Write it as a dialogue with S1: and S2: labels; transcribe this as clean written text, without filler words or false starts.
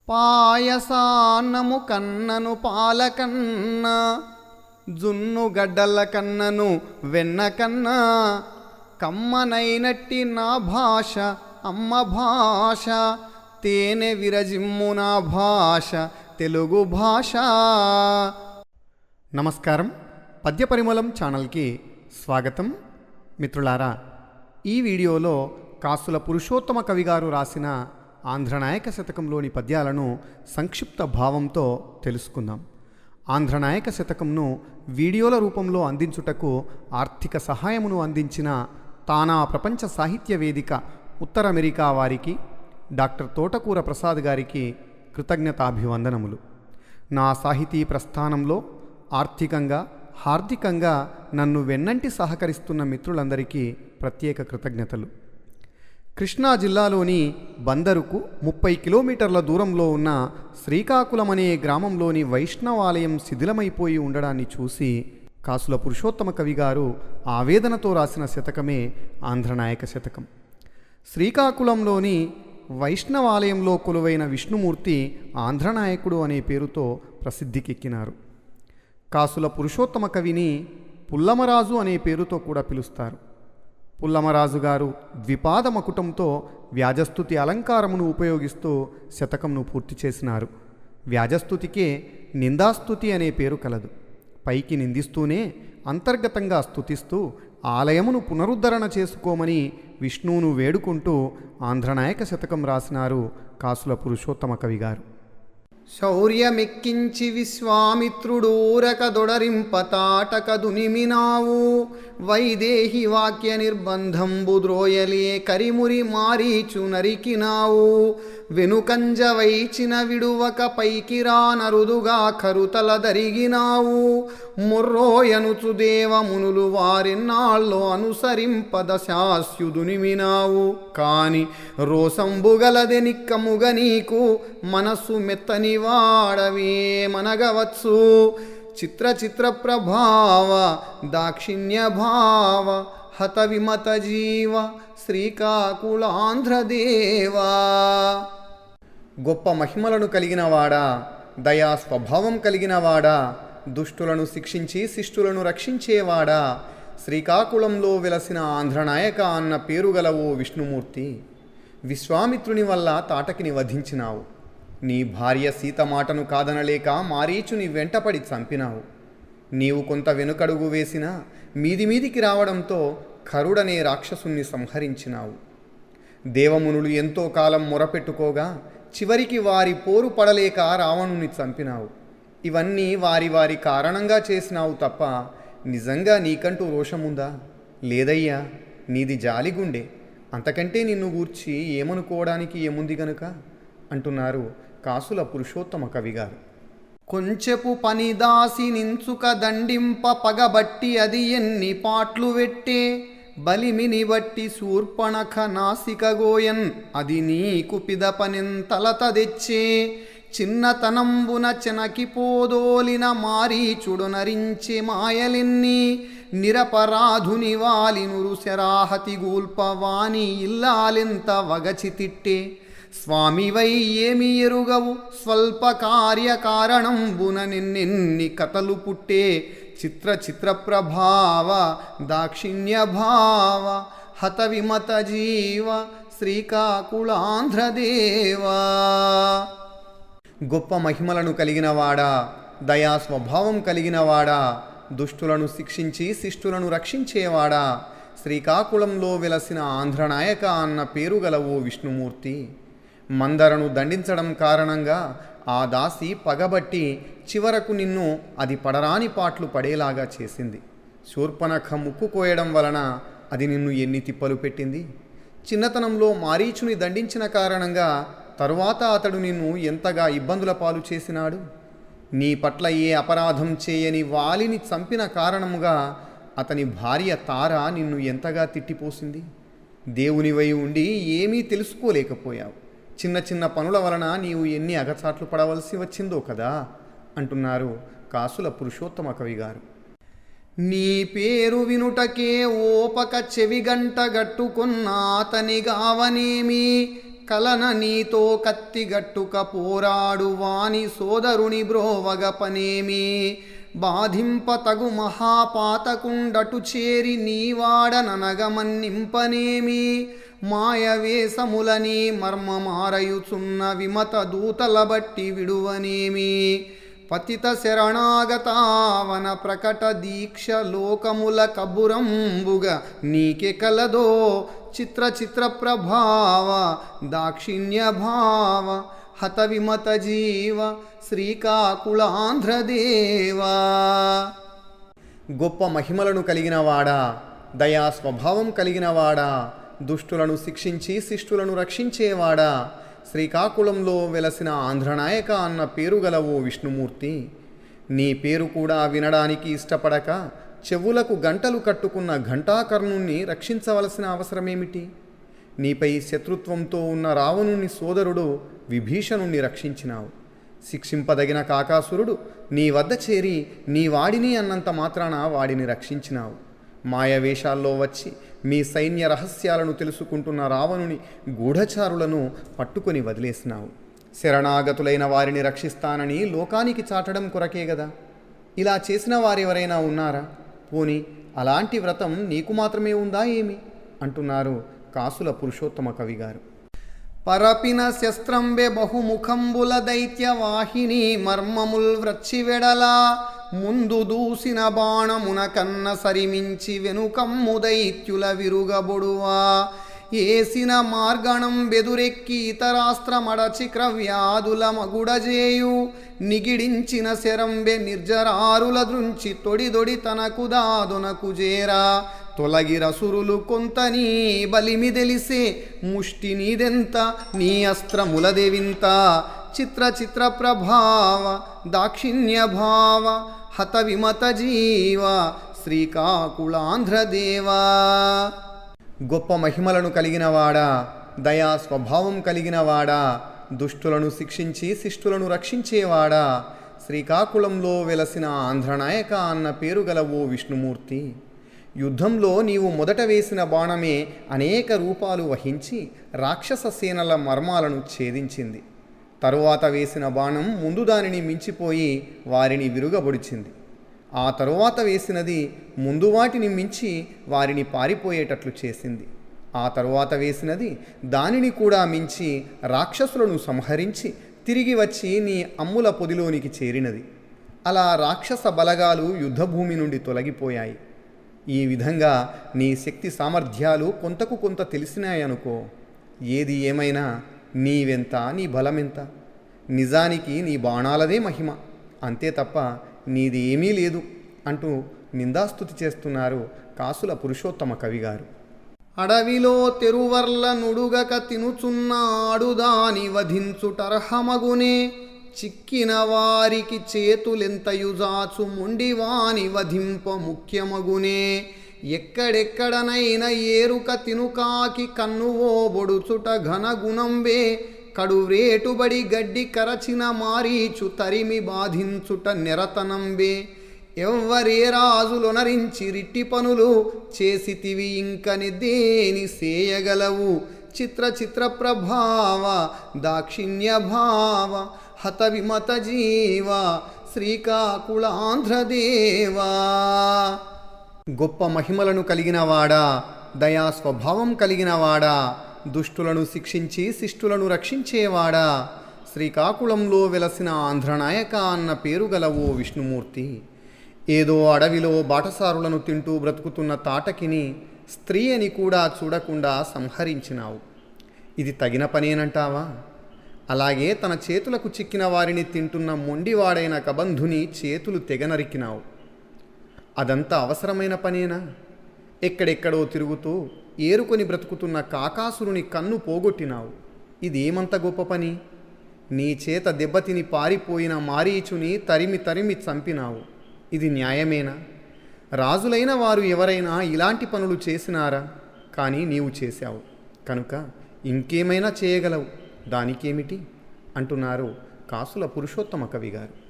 S1: పాయసాన్నము కన్నను పాలకన్న, జున్ను గడ్డల కన్నను వెన్న కన్నా, కమ్మనైనట్టి నా భాష అమ్మ భాష, తేనె విరజిమ్ము నా భాష తెలుగు భాష. నమస్కారం, పద్యపరిమళం ఛానల్కి స్వాగతం. మిత్రులారా, ఈ వీడియోలో కాసుల పురుషోత్తమ కవి గారు రాసిన ఆంధ్రనాయక శతకంలోని పద్యాలను సంక్షిప్త భావంతో తెలుసుకుందాం. ఆంధ్రనాయక శతకంను వీడియోల రూపంలో అందించుటకు ఆర్థిక సహాయమును అందించిన తానా ప్రపంచ సాహిత్య వేదిక ఉత్తర అమెరికా వారికి, డాక్టర్ తోటకూర ప్రసాద్ గారికి కృతజ్ఞతాభివందనములు. నా సాహితీ ప్రస్థానంలో ఆర్థికంగా, హార్దికంగా నన్ను వెన్నంటి సహకరిస్తున్న మిత్రులందరికీ ప్రత్యేక కృతజ్ఞతలు. కృష్ణా జిల్లాలోని బందరుకు 30 కిలోమీటర్ల దూరంలో ఉన్న శ్రీకాకుళం అనే గ్రామంలోని వైష్ణవాలయం శిథిలమైపోయి ఉండడాన్ని చూసి కాసుల పురుషోత్తమ కవి గారు ఆవేదనతో రాసిన శతకమే ఆంధ్రనాయక శతకం. శ్రీకాకుళంలోని వైష్ణవాలయంలో కొలువైన విష్ణుమూర్తి ఆంధ్రనాయకుడు అనే పేరుతో ప్రసిద్ధికెక్కినారు. కాసుల పురుషోత్తమ కవిని పుల్లమరాజు అనే పేరుతో కూడా పిలుస్తారు. పుల్లమరాజు గారు ద్విపాద మకుటంతో వ్యాజస్తుతి అలంకారమును ఉపయోగిస్తూ శతకంను పూర్తి చేసినారు. వ్యాజస్తుతికే నిందాస్తుతి అనే పేరు కలదు. పైకి నిందిస్తూనే అంతర్గతంగా స్తుతిస్తూ ఆలయమును పునరుద్ధరణ చేసుకోమని విష్ణువును వేడుకుంటూ ఆంధ్రనాయక శతకం రాసినారు కాసుల పురుషోత్తమ కవి గారు. శౌర్యమెక్కించి విశ్వామిత్రుడూరక దొడరింప తాటక దునిమినావు, వైదేహి వాక్య నిర్బంధంబు ద్రోయలే కరిమురి మారీచు నరికినావు, వెనుకంజ వైచిన విడువక పైకి రానరుదుగా కరుతల దరిగినావు, మొర్రోయనుచు దేవమునులు వారెన్నాళ్ళో అనుసరింపద శాస్యుదునిమినావు, కాని రోసంబుగలదె నిక్కముగ నీకు మనస్సు మెత్తని వాడవే మనగవచ్చు, చిత్ర చిత్ర ప్రభావ దాక్షిణ్య భావ హత విమత జీవ శ్రీకాకుళాంధ్రదేవా. గొప్ప మహిమలను కలిగినవాడా, దయా స్వభావం కలిగినవాడా, దుష్టులను శిక్షించి శిష్టులను రక్షించేవాడా, శ్రీకాకుళంలో వెలసిన ఆంధ్రనాయక అన్న పేరు గల ఓ విష్ణుమూర్తి, విశ్వామిత్రుని వల్ల తాటకిని వధించినావు. నీ భార్య సీత మాటను కాదనలేక మారీచుని వెంటపడి చంపినావు. నీవు కొంత వెనుకడుగు వేసినా మీదికి రావడంతో కరుడనే రాక్షసుని సంహరించినావు. దేవమునులు ఎంతో కాలం మొరపెట్టుకోగా చివరికి వారి పోరు పడలేక రావణుని చంపినావు. ఇవన్నీ వారి కారణంగా చేసినావు తప్ప నిజంగా నీకంటూ రోషముందా? లేదయ్యా, నీది జాలిగుండే, అంతకంటే నిన్ను గూర్చి ఏమనుకోవడానికి ఏముంది గనుక అంటున్నారు కాసుల పురుషోత్తమ కవి గారు. కొంచెపు పనిదాసి నించుక దండింప పగబట్టి అది ఎన్ని పాట్లు వెట్టే, బలిమిని బట్టి శూర్పణఖ నాసిక గోయన్ అది నీకు పిదపనింతలత తెచ్చే, చిన్నతనంబున చెనకిపోదోలిన మారీచుడు నరించే మాయలెన్ని, నిరపరాధుని వాలినురు శరాహతి గూల్పవాని ఇల్లాలెంత వగచి తిట్టే, స్వామివై ఏమి ఎరుగవు స్వల్ప కార్యకారణంబున నిన్నెన్ని కథలు పుట్టే, చిత్ర చిత్ర ప్రభావ దాక్షిణ్య భావ హత విమత జీవ శ్రీకాకుళాంధ్రదేవా. గొప్ప మహిమలను కలిగినవాడా, దయా స్వభావం కలిగినవాడా, దుష్టులను శిక్షించి శిష్టులను రక్షించేవాడా, శ్రీకాకుళంలో వెలసిన ఆంధ్రనాయక అన్న పేరు గల ఓ విష్ణుమూర్తి, మందరను దండించడం కారణంగా ఆ దాసి పగబట్టి చివరకు నిన్ను అది పడరాని పాట్లు పడేలాగా చేసింది. శూర్పణఖ ముక్కు కోయడం వలన అది నిన్ను ఎన్ని తిప్పలు పెట్టింది. చిన్నతనంలో మారీచుని దండించిన కారణంగా తరువాత అతడు నిన్ను ఎంతగా ఇబ్బందుల పాలు చేసినాడు. నీ పట్ల ఏ అపరాధం చేయని వాలిని చంపిన కారణముగా అతని భార్య తార నిన్ను ఎంతగా తిట్టిపోసింది. దేవునివై ఉండి ఏమీ తెలుసుకోలేకపోయావు. చిన్న చిన్న పనుల వలన నీవు ఎన్ని అగచాట్లు పడవలసి వచ్చిందో కదా అంటున్నారు కాసుల పురుషోత్తమ కవి గారు. నీ పేరు వినుటకే ఓపక చెవిగంట గట్టుకున్న అతని గావనేమి, కలన నీతో కత్తిగట్టుక పోరాడు వాని సోదరుని బ్రోవగ పనేమి బాధింపతగు మహాపాతకుండటు చేరి నీవాడననగమన్నింపనేమి మాయవేశములని మర్మమారయుచున్న విమత దూతల బట్టి విడువనేమి పతిత శరణాగతావన ప్రకట దీక్ష లోకముల కబురంబుగ నీకె కలదో చిత్ర చిత్ర ప్రభావ దాక్షిణ్య భావ హత విమత జీవ శ్రీకాకుళాంధ్రదేవా. గొప్ప మహిమలను కలిగినవాడా, దయా స్వభావం కలిగినవాడా, దుష్టులను శిక్షించి శిష్టులను రక్షించేవాడా, శ్రీకాకుళంలో వెలసిన ఆంధ్రనాయక అన్న పేరు గల ఓ విష్ణుమూర్తి, నీ పేరు కూడా వినడానికి ఇష్టపడక చెవులకు గంటలు కట్టుకున్న ఘంటాకర్ణుణ్ణి రక్షించవలసిన అవసరమేమిటి? నీపై శత్రుత్వంతో ఉన్న రావణుని సోదరుడు విభీషణుణ్ణి రక్షించినావు. శిక్షింపదగిన కాకాసురుడు నీ వద్ద చేరి నీ వాడిని అన్నంత మాత్రాన వాడిని రక్షించినావు. మాయవేషాల్లో వచ్చి మీ సైన్య రహస్యాలను తెలుసుకుంటున్న రావణుని గూఢచారులను పట్టుకొని వదిలేసినావు. శరణాగతులైన వారిని రక్షిస్తానని లోకానికి చాటడం కొరకే గదా. ఇలా చేసిన వారెవరైనా ఉన్నారా? పోని అలాంటి వ్రతం నీకు మాత్రమే ఉందా ఏమి అంటున్నారు కాసుల పురుషోత్తమ కవిగారు. పరపిన శస్త్రంబె బహుముఖంబుల దైత్య వాహిని మర్మముల్ వ్రచ్చివెడలా ముందు దూసిన బాణమున కన్న సరిమించి వెనుకమ్ము దైత్యుల విరుగబొడువా ఏసిన మార్గణం బెదురెక్కి ఇతరాస్త్రమడచి క్రవ్యాదుల మగుడజేయు నిగిడించిన శరంబె నిర్జరారుల దృంచి తొడిదొడి తనకు దాదునకు జేరా తొలగి రసురులు కొంతనీ బలిమి తెలిసే ముష్టి నీదెంత నీ అస్త్రములదెవింత చిత్ర చిత్ర ప్రభావ దాక్షిణ్య భావ హత విమత జీవ శ్రీకాకుళాంధ్రదేవా. గొప్ప మహిమలను కలిగినవాడా, దయా స్వభావం కలిగినవాడా, దుష్టులను శిక్షించి శిష్టులను రక్షించేవాడా, శ్రీకాకుళంలో వెలసిన ఆంధ్రనాయక అన్న పేరు గల ఓ విష్ణుమూర్తి, యుద్ధంలో నీవు మొదట వేసిన బాణమే అనేక రూపాలు వహించి రాక్షస సేనల మర్మాలను ఛేదించింది. తరువాత వేసిన బాణం ముందు దానిని మించిపోయి వారిని విరుగబొడిచింది. ఆ తరువాత వేసినది ముందు వాటిని మించి వారిని పారిపోయేటట్లు చేసింది. ఆ తరువాత వేసినది దానిని కూడా మించి రాక్షసులను సంహరించి తిరిగి వచ్చి నీ అమ్ముల పొదిలోనికి చేరినది. అలా రాక్షస బలగాలు యుద్ధభూమి నుండి తొలగిపోయాయి. ఈ విధంగా నీ శక్తి సామర్థ్యాలు కొంతకు కొంత తెలిసినాయనుకో. ఏది ఏమైనా నీవెంత, నీ బలమెంత? నిజానికి నీ బాణాలదే మహిమ, అంతే తప్ప నీది ఏమీ లేదు అంటూ నిందాస్తుతి చేస్తున్నారు కాసుల పురుషోత్తమ కవిగారు. అడవిలో తెరువర్ల నుడుగక తినుచున్నాడు దాని వధించుటర్హమగునే చిక్కిన వారికి చేతులెంతయుజాచు మొండివాని వధింప ముఖ్యమగునే ఎక్కడెక్కడనైన ఏరుక తినుకాకి కన్నువో బొడుచుట ఘనగుణంబే కడువ్రేటుబడి గడ్డి కరచిన మారీచు తరిమి బాధించుట నెరతనంబే ఎవ్వరే రాజులొనరించి రిట్టి పనులు చేసితివి ఇంకని దేని సేయగలవు చిత్ర చిత్ర ప్రభావ దాక్షిణ్య భావ హత విమత జీవ శ్రీకాకుళాంధ్రదేవా. గొప్ప మహిమలను కలిగినవాడా, దయా స్వభావం కలిగినవాడా, దుష్టులను శిక్షించి శిష్టులను రక్షించేవాడా, శ్రీకాకుళంలో వెలసిన ఆంధ్రనాయక అన్న పేరు గల ఓ విష్ణుమూర్తి, ఏదో అడవిలో బాటసారులను తింటూ బ్రతుకుతున్న తాటకిని స్త్రీ అని కూడా చూడకుండా సంహరించినావు. ఇది తగిన పనేనంటావా? అలాగే తన చేతులకు చిక్కిన వారిని తింటున్న మొండివాడైన కబంధుని చేతులు తెగనరికినావు. అదంతా అవసరమైన పనేనా? ఎక్కడెక్కడో తిరుగుతూ ఏరుకొని బ్రతుకుతున్న కాకాసురుని కన్ను పోగొట్టినావు. ఇదేమంత గొప్ప పని? నీ చేత దెబ్బతిని పారిపోయిన మారీచుని తరిమి తరిమి చంపినావు. ఇది న్యాయమేనా? రాజులైన వారు ఎవరైనా ఇలాంటి పనులు చేసినారా? కానీ నీవు చేశావు కనుక ఇంకేమైనా చేయగలవు, దానికేమిటి అంటున్నారు కాసుల పురుషోత్తమ కవిగారు.